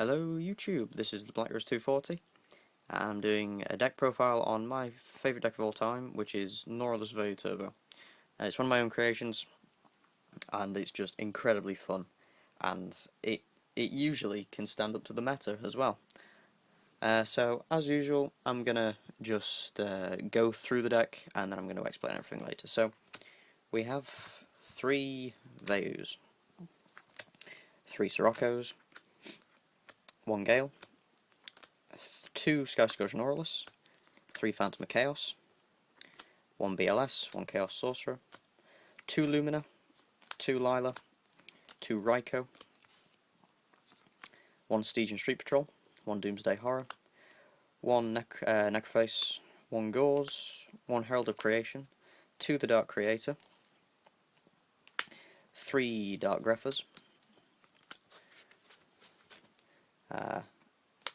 Hello YouTube, this is the Leviair 240 and I'm doing a deck profile on my favourite deck of all time, which is Norleras Vayu Turbo. It's one of my own creations and it's just incredibly fun, and it usually can stand up to the meta as well. So as usual, I'm gonna just go through the deck and then I'm gonna explain everything later. So we have 3 Vayus, 3 Siroccos, 1 Gale, 2 Sky Scourge Norleras, 3 Phantom of Chaos, 1 BLS, 1 Chaos Sorcerer, 2 Lumina, 2 Lila, 2 Raikou, 1 Stygian Street Patrol, 1 Doomsday Horror, 1 Necroface, 1 Gauze, 1 Herald of Creation, 2 The Dark Creator, 3 Dark Greffers,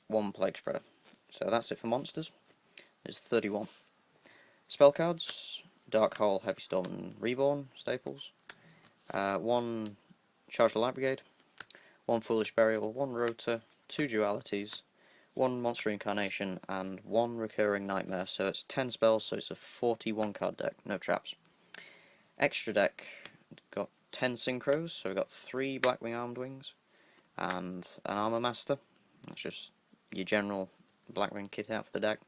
1 Plague Spreader. So that's it for monsters. There's 31. Spell cards: Dark Hole, Heavy Storm and Reborn staples, 1 Charge the Light Brigade, 1 Foolish Burial, 1 Rota, 2 Dualities, 1 Monster Incarnation, and 1 Recurring Nightmare. So it's 10 spells, so it's a 41 card deck, no traps. Extra deck, got 10 Synchros, so we've got 3 Blackwing Armed Wings, and an Armor Master. That's just your general Blackwing kit out for the deck.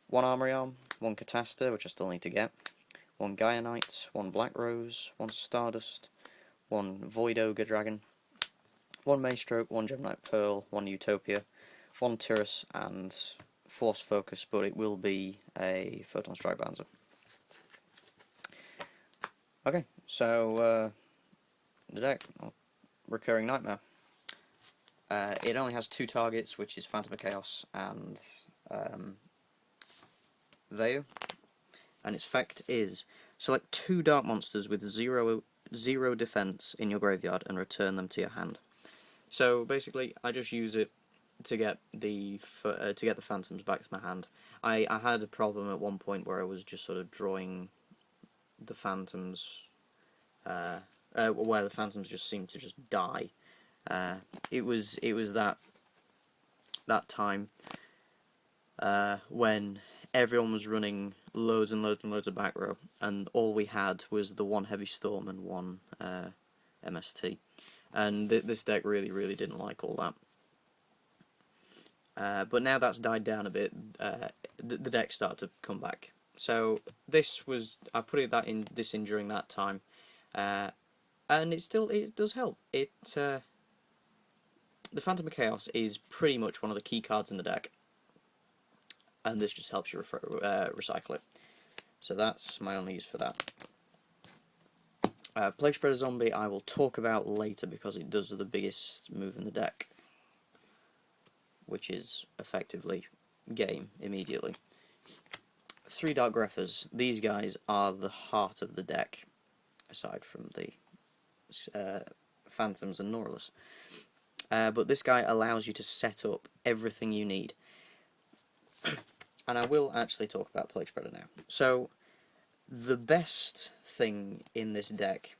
1 Armory Arm, 1 Catasta, which I still need to get, 1 Gaia Knight, 1 Black Rose, 1 Stardust, 1 Void Ogre Dragon, 1 Maestroke, 1 Gemini Pearl, 1 Utopia, 1 Tiras, and Force Focus, but it will be a Photon Strike Bouncer. Okay, so the deck, Recurring Nightmare. It only has 2 targets, which is Phantom of Chaos and Vayu, and its effect is select 2 dark monsters with 0 defense in your graveyard and return them to your hand. So basically, I just use it to get the phantoms back to my hand. I had a problem at one point where I was just sort of drawing the phantoms, where the phantoms just seemed to just die. It was that time when everyone was running loads and loads and loads of back row, and all we had was the 1 Heavy Storm and 1 MST. And this deck really didn't like all that. But now that's died down a bit, the deck started to come back. So I put this in during that time, and it does help. The Phantom of Chaos is pretty much one of the key cards in the deck, and this just helps you recycle it. So that's my only use for that. Plague Spreader Zombie I will talk about later because it does the biggest move in the deck, which is effectively game immediately. 3 Dark Greffers. These guys are the heart of the deck, aside from the Phantoms and Norleras. But this guy allows you to set up everything you need. And I will actually talk about Plague Spreader now. So, the best thing in this deck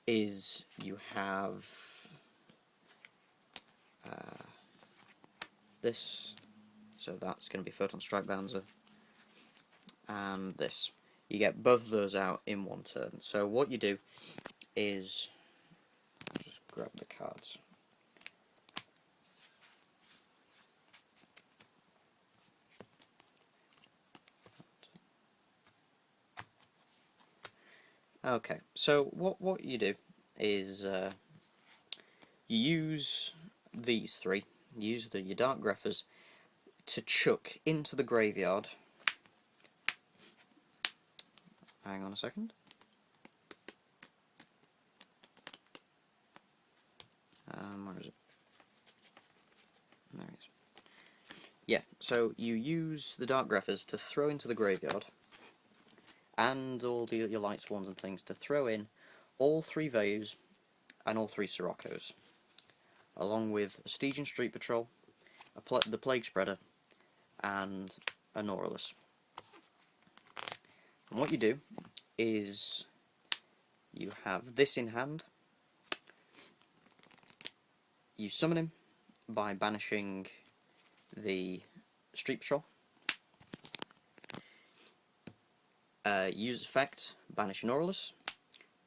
is you have this, so that's going to be Photon Strike Bouncer, and this. You get both of those out in one turn. So what you do is, just grab the cards. Okay, so what you do is you use these 3. You use your Dark Greffers to chuck into the graveyard. Hang on a second. Where is it? There it is. Yeah, so you use the Dark Greffers to throw into the graveyard, and all your light swans and things to throw in all 3 Vayus and all 3 Siroccos, along with a Stygian Street Patrol, the Plague Spreader, and a Norleras. And what you do is you have this in hand, you summon him by banishing the Street Patrol. Use its effect, banish Norleras.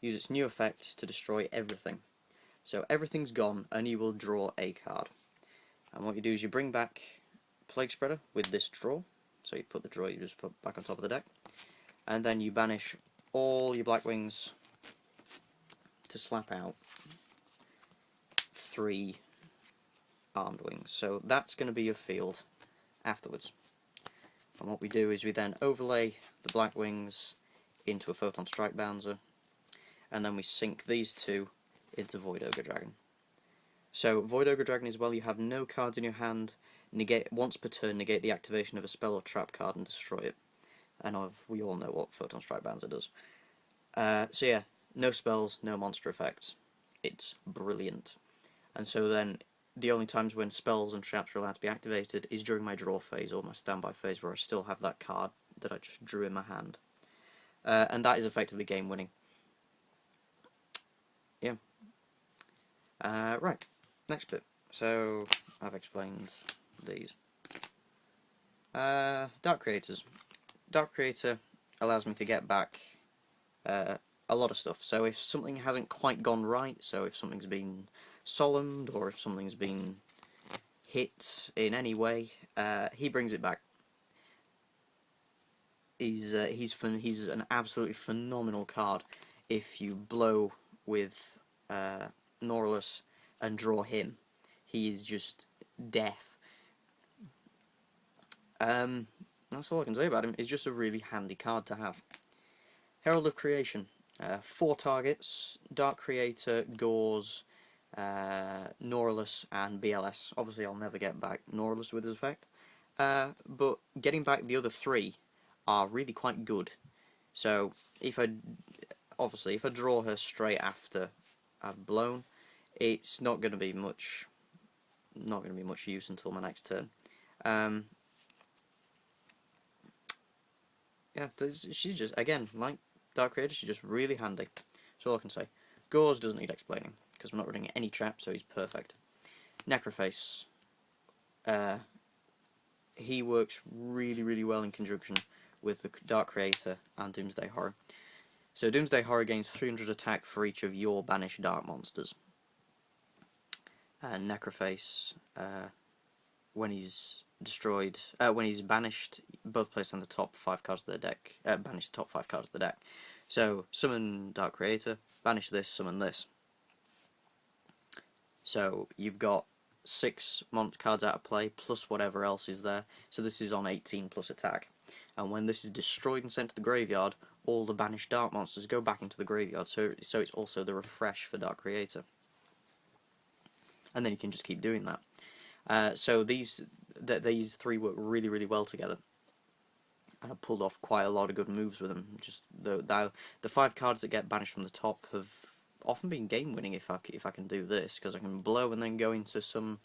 Use its new effect to destroy everything. So everything's gone, and you will draw a card. And what you do is you bring back Plague Spreader with this draw. So you put the draw, you just put back on top of the deck. And then you banish all your Blackwings to slap out 3 Armed Wings. So that's going to be your field afterwards. And what we do is we then overlay the Blackwings into a Photon Strike Bouncer, and then we sink these 2 into Void Ogre Dragon. So Void Ogre Dragon is, well, you have no cards in your hand, negate once per turn, negate the activation of a spell or trap card and destroy it. And we all know what Photon Strike Bouncer does. So yeah, no spells, no monster effects. It's brilliant. And so then the only times when spells and traps are allowed to be activated is during my draw phase or my standby phase, where I still have that card that I just drew in my hand. And that is effectively game winning. Yeah. Right, next bit. So I've explained these. Dark Creators. Dark Creator allows me to get back a lot of stuff. So if something hasn't quite gone right, so if something's been solemned or if something's been hit in any way, he brings it back. He's an absolutely phenomenal card if you blow with Norleras and draw him. He is just death. That's all I can say about him. He's just a really handy card to have. Herald of Creation. 4 targets: Dark Creator, Gauze, Norleras, and BLS. Obviously, I'll never get back Norleras with his effect, but getting back the other 3 are really quite good. So if I draw her straight after I've blown, it's not going to be much use until my next turn. Yeah, she's just, again, like Dark Creator, she's just really handy. That's all I can say. Gauze doesn't need explaining, because I'm not running any trap, so he's perfect. Necroface. He works really, really well in conjunction with the Dark Creator and Doomsday Horror. So Doomsday Horror gains 300 attack for each of your banished dark monsters. And Necroface, when he's destroyed, when he's banished, both placed on the top 5 cards of the deck, banish the top 5 cards of the deck. So summon Dark Creator, banish this, summon this. So you've got 6 cards out of play, plus whatever else is there. So this is on 18 plus attack. And when this is destroyed and sent to the graveyard, all the banished dark monsters go back into the graveyard. So it's also the refresh for Dark Creator. And then you can just keep doing that. So these 3 work really, really well together. And I pulled off quite a lot of good moves with them. Just the 5 cards that get banished from the top have often been game winning if I can do this, because I can blow and then go into some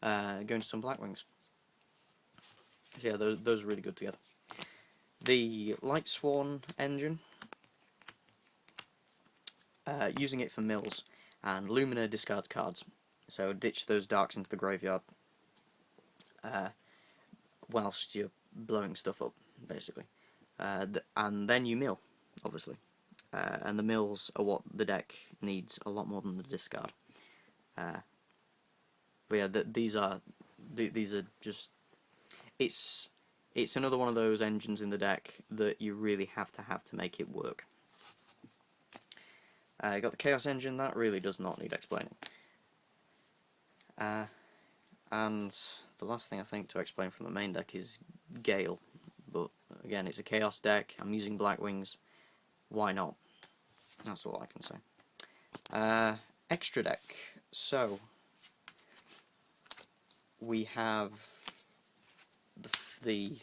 Blackwings. So yeah, those are really good together. The Light Sworn engine, using it for mills, and Lumina discards cards, so ditch those darks into the graveyard whilst you're blowing stuff up, basically, and then you mill, obviously, and the mills are what the deck needs a lot more than the discard. But yeah, these are just, it's another one of those engines in the deck that you really have to make it work. You got the Chaos engine, that really does not need explaining. And the last thing I think to explain from the main deck is Gale, but again, it's a Chaos deck, I'm using Blackwings, why not? That's all I can say. Extra deck, so we have the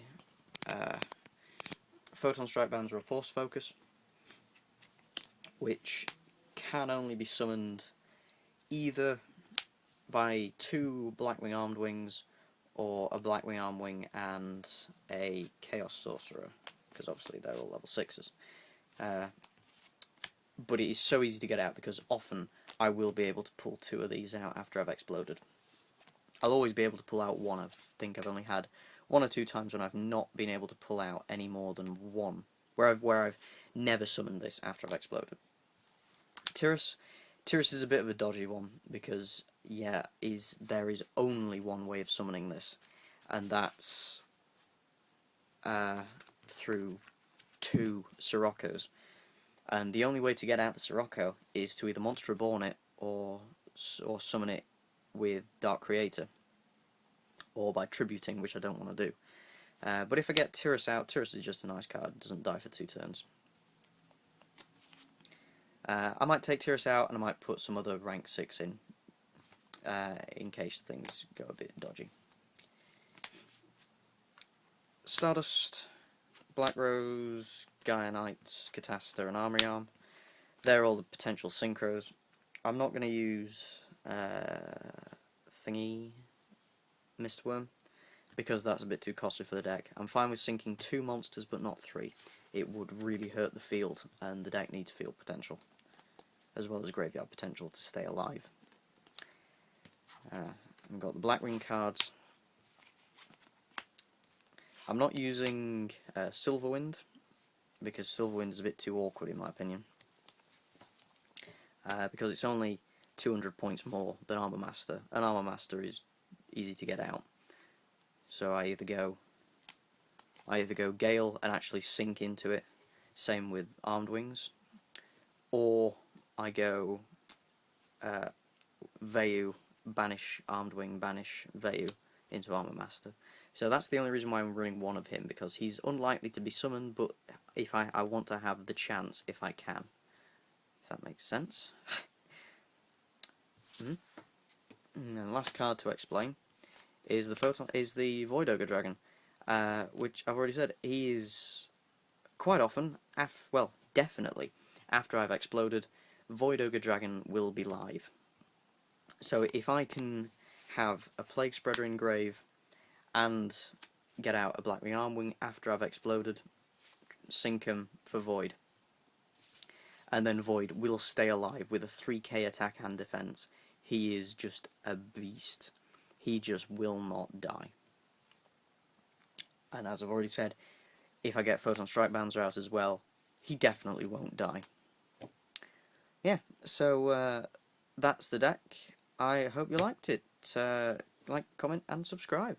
Photon Strike Bouncer or Force Focus, which can only be summoned either by 2 Blackwing Armed Wings or a Blackwing Armed Wing and a Chaos Sorcerer, because obviously they're all level 6s. But it is so easy to get out because often I will be able to pull 2 of these out after I've exploded. I'll always be able to pull out 1. I think I've only had 1 or 2 times when I've not been able to pull out any more than 1, where I've never summoned this after I've exploded. Tiras is a bit of a dodgy one, because yeah, there is only one way of summoning this, and that's through 2 Siroccos. And the only way to get out the Sirocco is to either Monster Reborn it or summon it with Dark Creator, or by tributing, which I don't want to do. But if I get Tiras out, Tiras is just a nice card, doesn't die for 2 turns. I might take Tiras out and I might put some other rank 6 in case things go a bit dodgy. Stardust, Black Rose, Gaia Knight, Catasta, and Armory Arm. They're all the potential synchros. I'm not going to use Thingy Mistworm, because that's a bit too costly for the deck. I'm fine with sinking 2 monsters, but not 3. It would really hurt the field, and the deck needs field potential, as well as graveyard potential to stay alive. I've got the Blackring cards. I'm not using Silverwind, because Silverwind is a bit too awkward in my opinion. Because it's only 200 points more than Armor Master, and Armor Master is easy to get out. So I either go Gale and actually sink into it, same with Armed Wings, or I go Vayu, banish Armed Wing, banish Vayu into Armor Master. So that's the only reason why I'm running 1 of him, because he's unlikely to be summoned, but if I want to have the chance if I can. If that makes sense. And the last card to explain is the Void Ogre Dragon, which I've already said he is quite often, definitely after I've exploded, Void Ogre Dragon will be live. So if I can have a Plague Spreader in grave and get out a Blackring Armwing after I've exploded, sink him for Void, and then Void will stay alive with a 3k attack and defense. He is just a beast. He just will not die. And as I've already said, if I get Photon Strike Bands out as well, he definitely won't die. Yeah, so that's the deck. I hope you liked it. Like, comment, and subscribe.